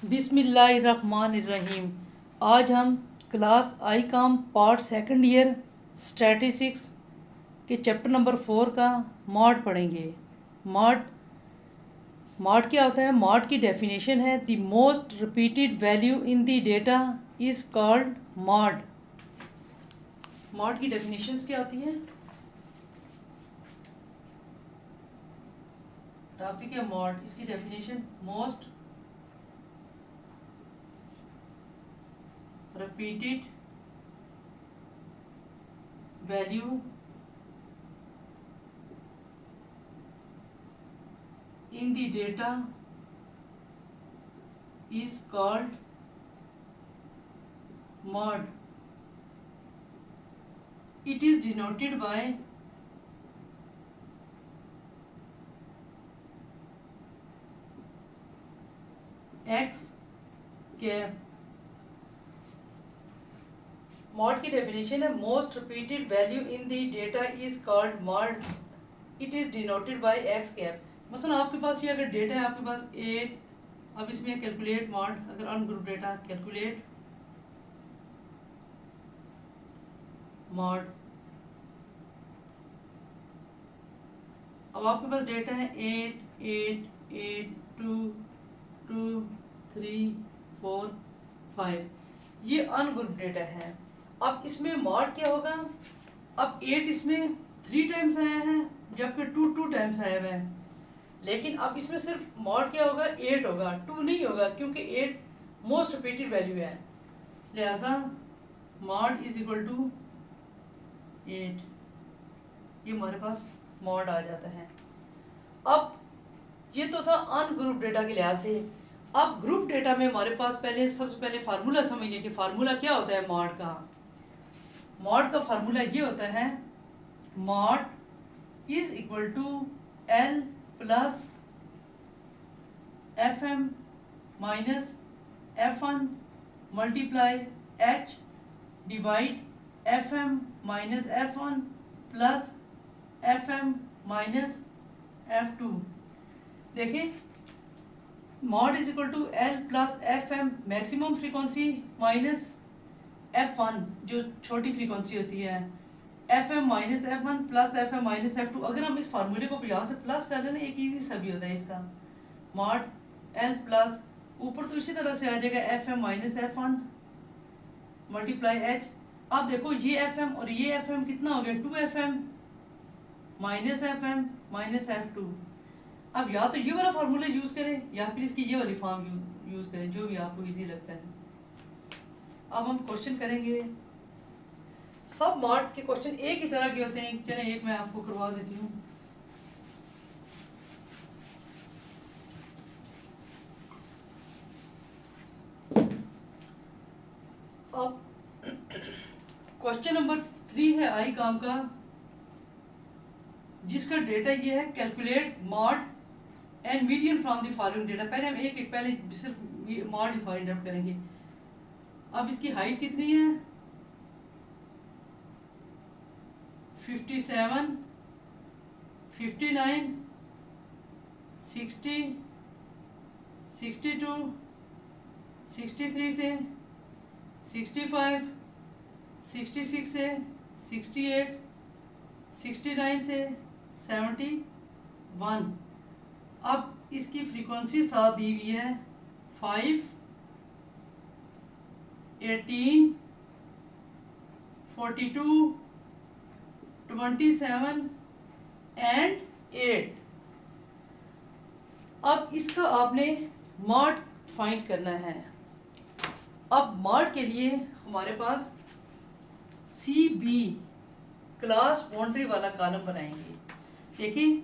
बिस्मिल्लाहिर्रहमानिर्रहीम। आज हम class I com part second year statistics के चैप्टर नंबर 4 का मॉड पढ़ेंगे। मॉड मॉड क्या होता है? मॉड की डेफिनेशन है the most repeated value in the data is called mod. Mod की डेफिनेशंस क्या होती है? टॉपिक है मॉड, इसकी definition most repeated value in the data is called mod. It is denoted by x cap. Mod की definition है most repeated value in the data is called mod. It is denoted by x cap. मसलन आपके पास ये अगर data है आपके पास 8, अब इसमें कैलकुलेट मॉड, अगर अनग्रुप डेटा कैलकुलेट मॉड। अब आपके पास डेटा है 8 8 8 2 2 3 4 5, ये अनग्रुप डेटा है। अब इसमें मॉड क्या होगा? अब 8 इसमें 3 टाइम्स आया है जबकि 2 टाइम्स आया हुआ है, लेकिन अब इसमें सिर्फ मॉड क्या होगा? 8 होगा, 2 नहीं होगा, क्योंकि 8 मोस्ट रिपीटेड वैल्यू है। लिहाजा मॉड इज इक्वल टू 8, ये हमारे पास मॉड आ जाता है। अब ये तो था अनग्रुप डेटा के लिहाज से। अब ग्रुप डेटा में हमारे पास सबसे पहले फार्मूला समझिए कि फार्मूला क्या होता है मॉड का। मॉड का फार्मूला ये होता है mode is equal to L plus F M minus F one multiply H divide F M minus F one plus F M minus F two. देखिए mode is equal to L plus F M maximum frequency minus F one जो छोटी frequency होती है, F M minus F one plus F M minus F two. अगर हम इस फार्मूले को यहाँ से प्लस कर लेना, एक इजी सा भी होता है इसका, मॉड एल प्लस ऊपर तो इसी तरह से आ जाएगा F M minus F one multiply H. अब देखो ये एफ एम और ये एफ एम कितना हो गया? 2 F M minus F M minus F two. अब या तो ये वाला फार्मूला यूज करें या फिर इसकी ये वाली फॉर्म यूज करें, जो भी आपको इजी लगता है। अब हम क्वेश्चन करेंगे। सब मॉड के क्वेश्चन एक ही तरह के होते हैं। चलें एक मैं आपको करवा देती हूँ। अब क्वेश्चन नंबर 3 है आई काम का, जिसका डेटा ये है calculate mod and median from the following data. पहले हम एक पहले सिर्फ मॉड ही फाइंड आउट करेंगे। अब इसकी हाइट कितनी है? 57 59 60 62 63 से 65 66 से 68 69 से 71। अब इसकी फ्रीक्वेंसी साथ दी हुई है 5 18 42 27 एंड 8। अब इसका आपने मॉड फाइंड करना है। अब मॉड के लिए हमारे पास सी बी क्लास बाउंड्री वाला कॉलम बनाएंगे। देखिए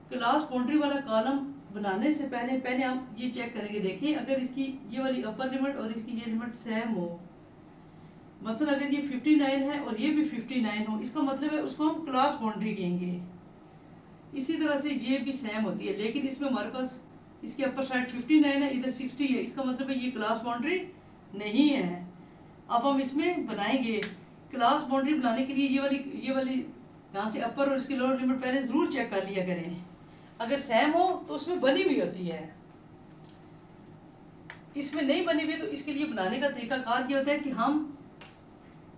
क्लास बाउंड्री वाला कॉलम बनाने से पहले हम ये चेक करेंगे। देखिए अगर इसकी ये वाली अपर लिमिट और इसकी ये लिमिट सेम हो, मसलन अगर ये 59 है और ये भी 59 हो, इसका मतलब है उसको हम क्लास बाउंड्री कहेंगे। इसी तरह से ये भी सेम होती है, लेकिन इसमें हमारे पास इसकी अपर साइड 59 है, इधर 60 है, इसका मतलब है ये क्लास बाउंड्री नहीं है। अब हम इसमें बनाएंगे क्लास बाउंड्री। बनाने के लिए ये वाली यहाँ से अपर और इसकी लोअर लिमिट पहले ज़रूर चेक कर लिया करें। अगर सेम हो तो उसमें बनी हुई होती है। इसमें नहीं बनी हुई तो इसके लिए बनाने का तरीका कार क्या होता है कि हम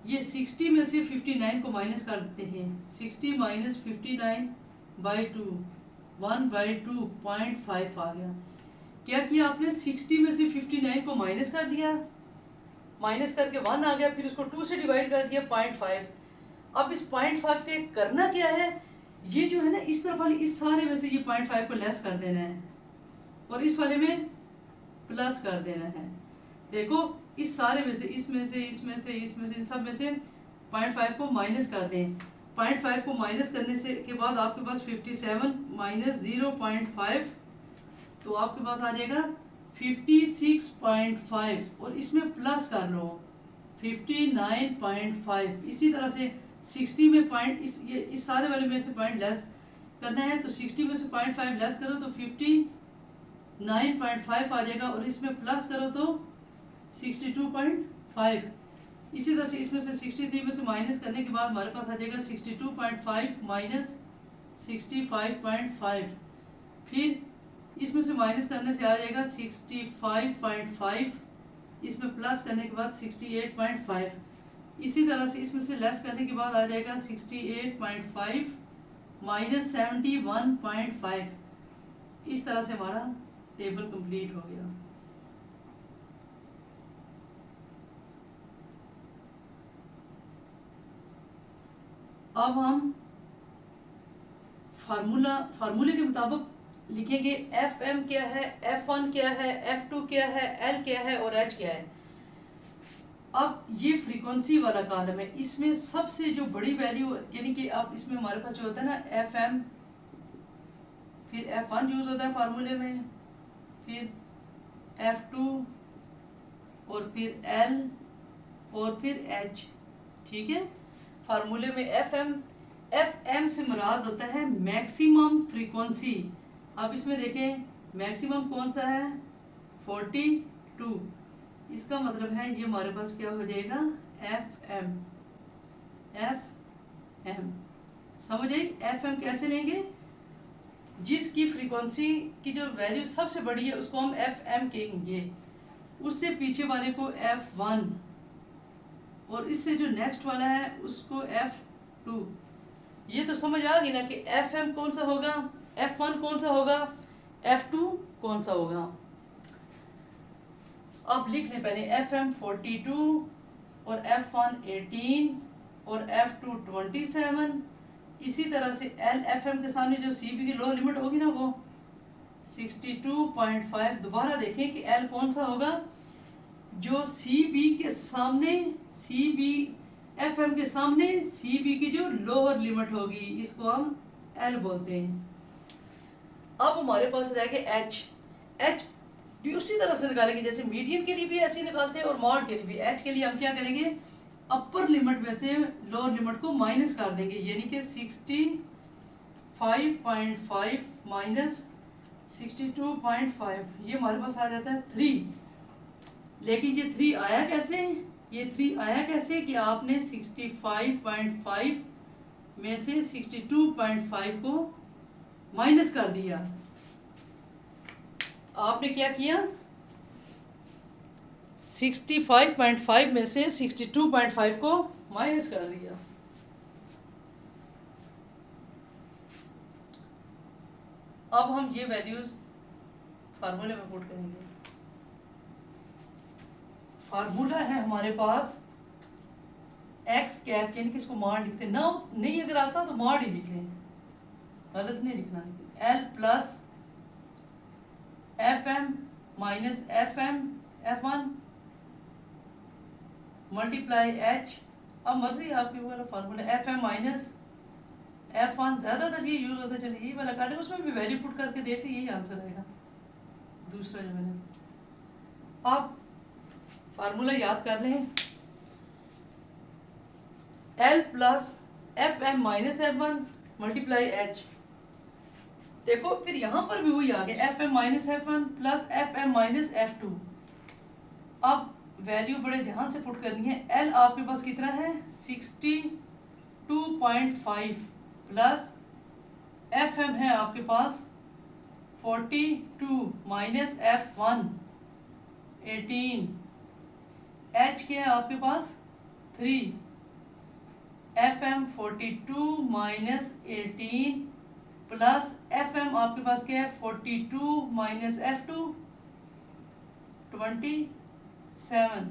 ये 60 में से 59 को माइनस कर देते हैं। 60 माइनस 59/2 1/2.5 आ गया। क्या किया आपने, 60 में से 59 को माइनस कर दिया, माइनस करके 1 आ गया, फिर उसको 2 से डिवाइड कर दिया 0.5। अब इस 0.5 के करना क्या है, ये जो है ना इस तरफ वाली इस सारे में से ये 0.5 को लेस कर देना है और इस वाले में प्लस कर देना है। देखो इस सारे में से इसमें से इसमें से इसमें से इन सब में से 0.5 को माइनस कर दें। 0.5 को माइनस करने से के बाद आपके पास 57 माइनस 0.5 तो आपके पास आ जाएगा 56.5 और इसमें प्लस कर लो 59.5। इसी तरह से 60 में पॉइंट इस सारे वाले में से पॉइंट लेस करना है तो 60 में से 0.5 लेस करो तो 59.5 आ जाएगा और इसमें प्लस करो तो 62.5। इसी तरह से इसमें से 63 में से माइनस करने के बाद हमारे पास आ जाएगा 62.5 माइनस 65.5। फिर इसमें से माइनस करने से आ जाएगा 65.5, इसमें प्लस करने के बाद 68.5। इसी तरह से इसमें से लेस करने के बाद आ जाएगा 68.5 माइनस 71.5। इस तरह से हमारा टेबल कंप्लीट हो गया। अब हम फार्मूले के मुताबिक लिखेंगे FM क्या है, F1 क्या है, F2 क्या है, L क्या है और H क्या है। अब ये फ्रीक्वेंसी वाला कॉलम है, इसमें सबसे जो बड़ी वैल्यू यानी कि अब इसमें हमारे पास जो होता है ना FM, फिर F1 यूज होता है फार्मूले में, फिर F2 और फिर L और फिर H। ठीक है, फार्मूले में FM से मुराद होता है मैक्सिमम फ्रीक्वेंसी। अब इसमें देखें मैक्सिमम कौन सा है 42, इसका मतलब है ये हमारे पास क्या हो जाएगा FM। समझ आई, FM कैसे लेंगे, जिसकी फ्रीक्वेंसी की जो वैल्यू सबसे बड़ी है उसको हम FM कहेंगे, उससे पीछे वाले को F1 और इससे जो नेक्स्ट वाला है उसको F2। ये तो समझ आ गई ना कि FM कौन सा होगा, F1 कौन सा होगा, F2 कौन सा होगा। अब लिख लें पहले FM 42 और F1 18 और F2 27। इसी तरह से LFM के सामने जो CB की लोअर लिमिट होगी ना वो 62.5। दोबारा देखें कि L कौन सा होगा, जो CB के सामने FM के सामने CB की जो लोअर लिमिट होगी इसको हम L बोलते हैं। अब हमारे पास जाएगा H भी उसी तरह से निकालेंगे जैसे मीडियम के लिए भी ऐसे ही निकालते हैं और मॉड के लिए भी। H के लिए हम क्या करेंगे, अपर लिमिट में से लोअर लिमिट को माइनस कर देंगे, यानी कि 65.5 माइनस 62.5 ये हमारे पास आ जाता है 3। लेकिन ये 3 आया कैसे, ये 3 आया कैसे कि आपने 65.5 में से 62.5 को माइनस कर दिया। आपने क्या किया 65.5 में से 62.5 को माइनस कर दिया। अब हम ये वैल्यूज फार्मूले में पुट करेंगे। फार्मूला है हमारे पास एक्स कैप, यानी कि इसको मॉड लिखते हैं ना, नहीं अगर आता तो मॉड ही लिख लें, गलत नहीं लिखना। L plus FM minus FM F1 multiply H। अब मर्जी आपकी वाला फार्मूला FM माइनस F1 ज़्यादातर ये यूज़ होता है, चलिए यही वाला कर, उसमें भी वैल्यू पुट करके देखिए यही आंसर आएगा दूसरा जो मैंने। अब फार्मूला याद कर लें, L plus FM minus F1 multiply H। देखो फिर यहाँ पर भी वही आ गया FM minus F1 plus FM minus F2। अब वैल्यू बड़े ध्यान से पुट करनी है। L आपके पास कितना है 62.5 प्लस FM है आपके पास 42 माइनस F1 18, H क्या है आपके पास 3, FM 42 माइनस 18 प्लस FM आपके पास क्या है 42 माइनस F2 27।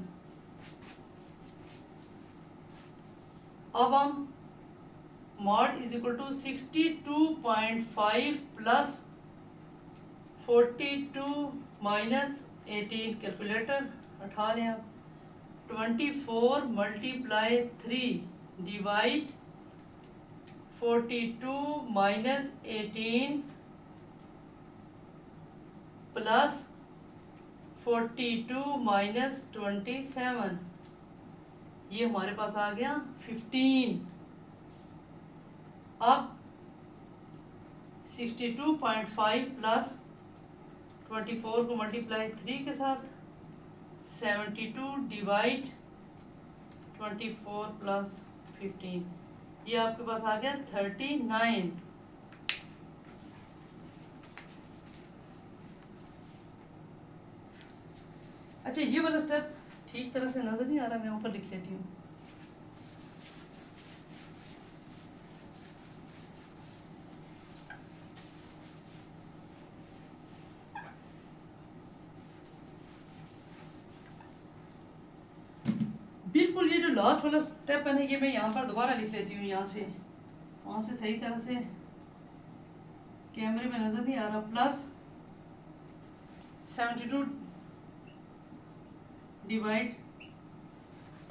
अब हम mod is equal to 62.5 plus 42 minus 18, calculator उठा लें आप, 24 multiply 3 divide 42 minus 18 plus 42 minus 27, ये हमारे पास आ गया 15। अब 62.5 प्लस 24 को मल्टीप्लाई 3 के साथ 72 डिवाइड 24 प्लस 15, ये आपके पास आ गया 39। अच्छा ये वाला स्टेप ठीक तरह से नजर नहीं आ रहा, मैं ऊपर लिख लेती हूँ। बिल्कुल ये जो लास्ट वाला स्टेप है ना, ये मैं यहाँ पर दोबारा लिख लेती हूँ, यहाँ से वहाँ से सही तरह से कैमरे में नजर नहीं आ रहा। प्लस 72 डिवाइड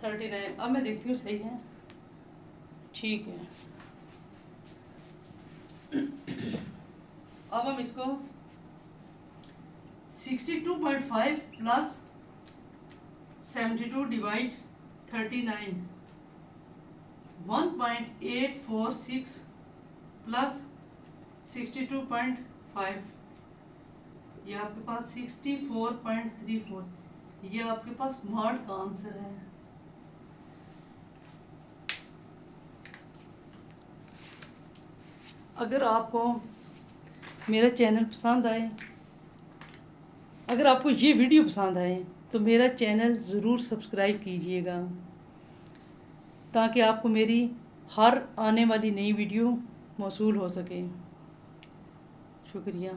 39, अब मैं देखती हूँ सही है, ठीक है। अब हम इसको 62.5 प्लस 72 डिवाइड 39, 1.846 प्लस 62.5, ये आपके पास 64.34, ये आपके पास मॉड का आंसर है। अगर आपको मेरा चैनल पसंद आए, अगर आपको ये वीडियो पसंद आए तो मेरा चैनल ज़रूर सब्सक्राइब कीजिएगा, ताकि आपको मेरी हर आने वाली नई वीडियो मौसूल हो सके। शुक्रिया।